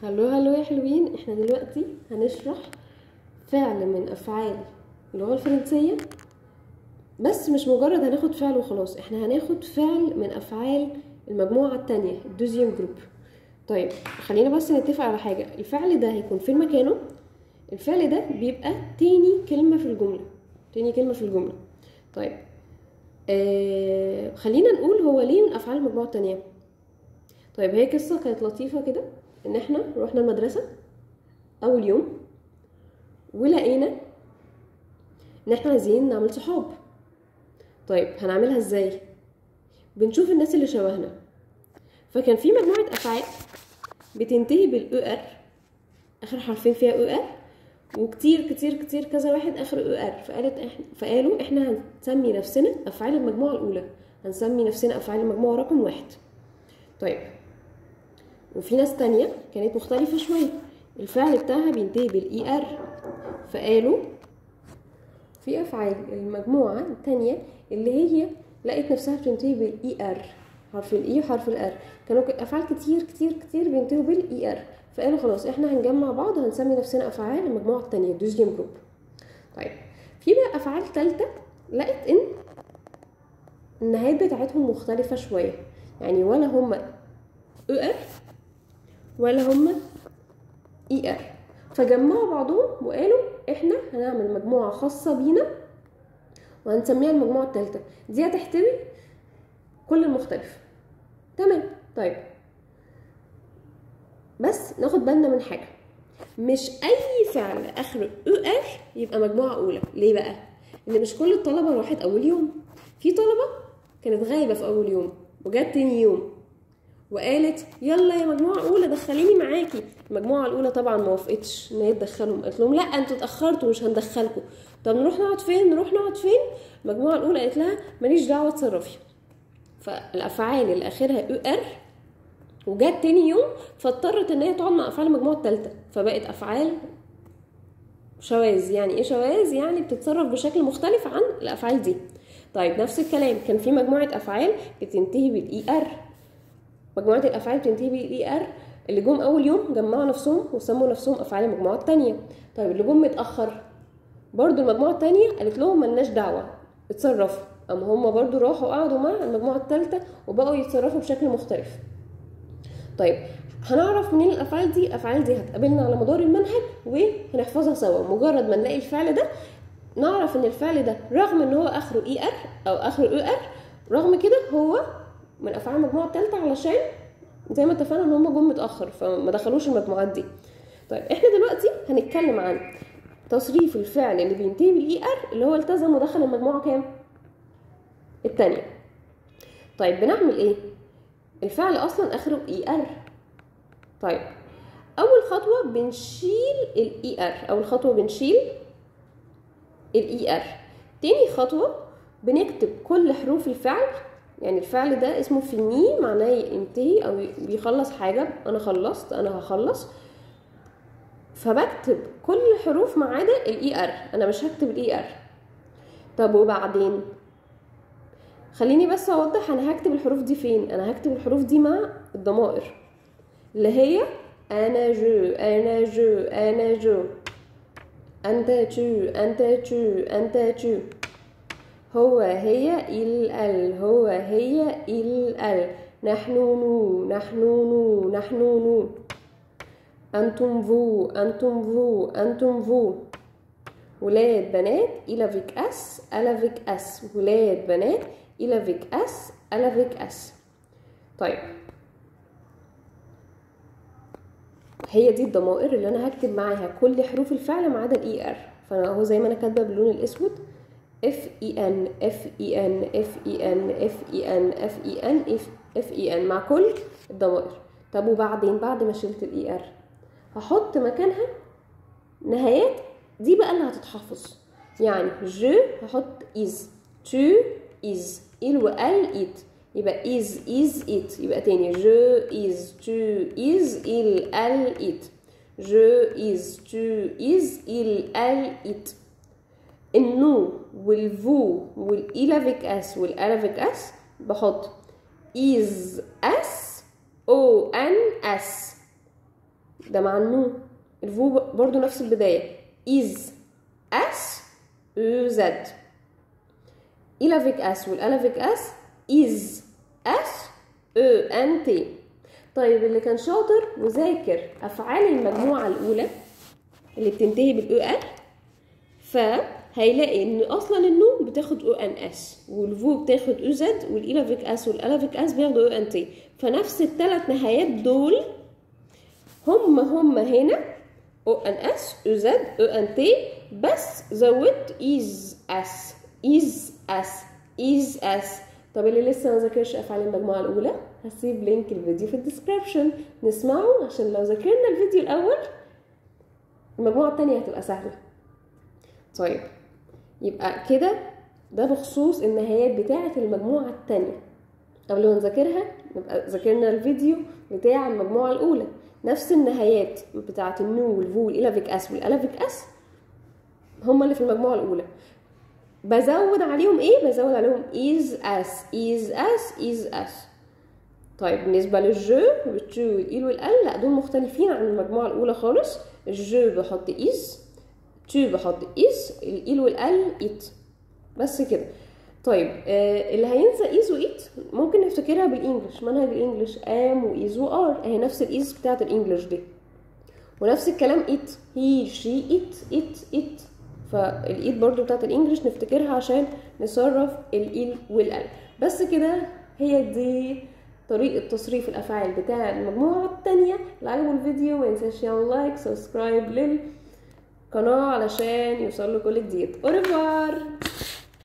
هلو هلو يا حلوين، احنا دلوقتي هنشرح فعل من افعال اللغة الفرنسية. بس مش مجرد هناخد فعل وخلاص، احنا هناخد فعل من افعال المجموعة التانية الدوزيام جروب. طيب خلينا بس نتفق على حاجة، الفعل ده هيكون فين مكانه. الفعل ده بيبقى تاني كلمة في الجملة. طيب خلينا نقول هو ليه من افعال المجموعة التانية. طيب هي قصة كانت لطيفة كده، ان احنا روحنا المدرسة اول يوم ولقينا ان احنا عايزين نعمل صحاب. طيب هنعملها ازاي؟ بنشوف الناس اللي شبهنا، فكان في مجموعة افعال بتنتهي بالاو ار، اخر حرفين فيها او ار، وكتير كتير كتير كذا واحد اخر او ار، فقالوا احنا هنسمي نفسنا افعال المجموعة الاولى، هنسمي نفسنا افعال المجموعة رقم 1. طيب وفي ناس تانية كانت مختلفة شوية، الفعل بتاعها بينتهي بالاي ار، فقالوا في افعال المجموعه الثانيه اللي هي لقيت نفسها بتنتهي بالاي ار، حرف الاي وحرف الار، كانوا افعال كتير كتير كتير بينتهوا بالاي ار، فقالوا خلاص احنا هنجمع بعض هنسمي نفسنا افعال المجموعه الثانيه دوزيام جروب. طيب في بقى افعال ثالثه لقيت ان النهايات بتاعتهم مختلفه شويه، يعني ولا هم او ار ولا هم اي ار، فجمعوا بعضهم وقالوا احنا هنعمل مجموعه خاصه بينا وهنسميها المجموعة الثالثة، دي هتحتوي كل المختلف. تمام. طيب بس ناخد بالنا من حاجة، مش اي فعل اخره او ار يبقى مجموعة اولى. ليه بقى؟ ان مش كل الطلبة راحت اول يوم، في طلبة كانت غايبة في اول يوم وجت تاني يوم وقالت يلا يا مجموعة اولى دخليني معاكي. المجموعة الاولى طبعا ما وافقتش ان هي تدخلهم، قالت لهم لا انتوا اتأخرتوا مش هندخلكم. طب نروح نقعد فين؟ المجموعة الاولى قالت لها ماليش دعوة اتصرفي. فالافعال اللي اخرها او ار وجت تاني يوم فاضطرت ان هي تقعد مع افعال المجموعة الثالثة، فبقت افعال شواذ. يعني ايه شواذ؟ يعني بتتصرف بشكل مختلف عن الافعال دي. طيب نفس الكلام كان في مجموعة افعال بتنتهي بالاي ار، مجموعة الافعال بتنتهي بالاي ار اللي جم اول يوم جمعوا نفسهم وسموا نفسهم افعال المجموعة الثانية. طيب اللي جم متأخر برضو المجموعة الثانية قالت لهم ملناش دعوة اتصرفوا، اما هم برضو راحوا قعدوا مع المجموعة الثالثة وبقوا يتصرفوا بشكل مختلف. طيب هنعرف منين الافعال دي؟ الافعال دي هتقابلنا على مدار المنهج وهنحفظها سوا. مجرد ما نلاقي الفعل ده نعرف ان الفعل ده رغم ان هو اخره اي ار او اخره او ار، رغم كده هو من افعال المجموعه الثالثه، علشان زي ما اتفقنا ان هم جم متاخر فما دخلوش المجموعات دي. طيب احنا دلوقتي هنتكلم عن تصريف الفعل اللي بينتهي بالاي ار اللي هو التزم ودخل المجموعه كام؟ الثانيه. طيب بنعمل ايه؟ الفعل اصلا اخره اي ار. طيب اول خطوه بنشيل الاي ار، الاي ار. تاني خطوه بنكتب كل حروف الفعل، يعني الفعل ده اسمه فيني معناه ينتهي او بيخلص حاجه، انا خلصت انا هخلص، فبكتب كل حروف ما عدا الاي ار، انا مش هكتب الاي ار. طب وبعدين خليني بس اوضح انا هكتب الحروف دي فين. انا هكتب الحروف دي مع الضمائر اللي هي انا جو، انت tu، هو هي ال، نحن نو، انتم vous، ولاد بنات il avec us، ولاد بنات il avec us. طيب هي دي الضمائر اللي انا هكتب معاها كل حروف الفعل ما عدا الاي ار، فانا اهو زي ما انا كاتبه باللون الاسود FEN مع كل الضمائر. طب وبعدين بعد ما شلت الاي ار هحط مكانها نهايات، دي بقى اللي هتتحفظ. يعني جو هحط is، tu is، il وال it، يبقى is it. يبقى تاني جو is tu is il ال it، جو is tu is il ال it. النو والفو والإل avec us والال avec us بحط is us o n s، ده مع النو. الفو برضو نفس البداية. إز أس أو زد. il avec اس وال avec اس إز أس أو أن تي. طيب اللي كان شاطر وذاكر أفعال المجموعة الأولى اللي بتنتهي بالأو أن، فهيلاقي إن أصلا النو بتاخد أو أن أس، والفو بتاخد أو زد، والإل avec اس والأل avec اس بياخدوا أو أن تي. فنفس الثلاث نهايات دول هم هنا او ان اس او زد او ان تي، بس زودت إز أس إز أس إز أس. طب اللي لسه ما ذاكرش افعال المجموعه الاولى هسيب لينك الفيديو في الديسكربشن نسمعه، عشان لو ذاكرنا الفيديو الاول المجموعه الثانيه هتبقى سهله. طيب يبقى كده ده بخصوص النهايات بتاعه المجموعه الثانيه. قبل ما نذاكرها نبقى ذاكرنا الفيديو بتاع المجموعه الاولى. نفس النهايات بتاعه النو والفو والإل avec اس والأل avec اس هما اللي في المجموعه الاولى. بزود عليهم ايه؟ بزود عليهم إز أس إز أس إز أس. طيب بالنسبة للجو والتو والإل والأل لا، دول مختلفين عن المجموعة الأولى خالص. الجو بحط إز، تو بحط إز، الإل والأل إت، بس كده. طيب اللي هينسى إز وإت ممكن نفتكرها بالإنجلش، منهج الإنجلش آم وإز وآر اهي نفس الإز بتاعت الإنجلش دي، ونفس الكلام إت، هي شي إت. فالايد برضو بتاعت الانجليش نفتكرها عشان نصرف الايل والال. بس كده هي دي طريقة تصريف الافعال بتاع المجموعة التانية. اللي عجبه الفيديو ما ينساش يعمل لايك سبسكرايب للقناة علشان يوصل له كل جديد. أوريفوار.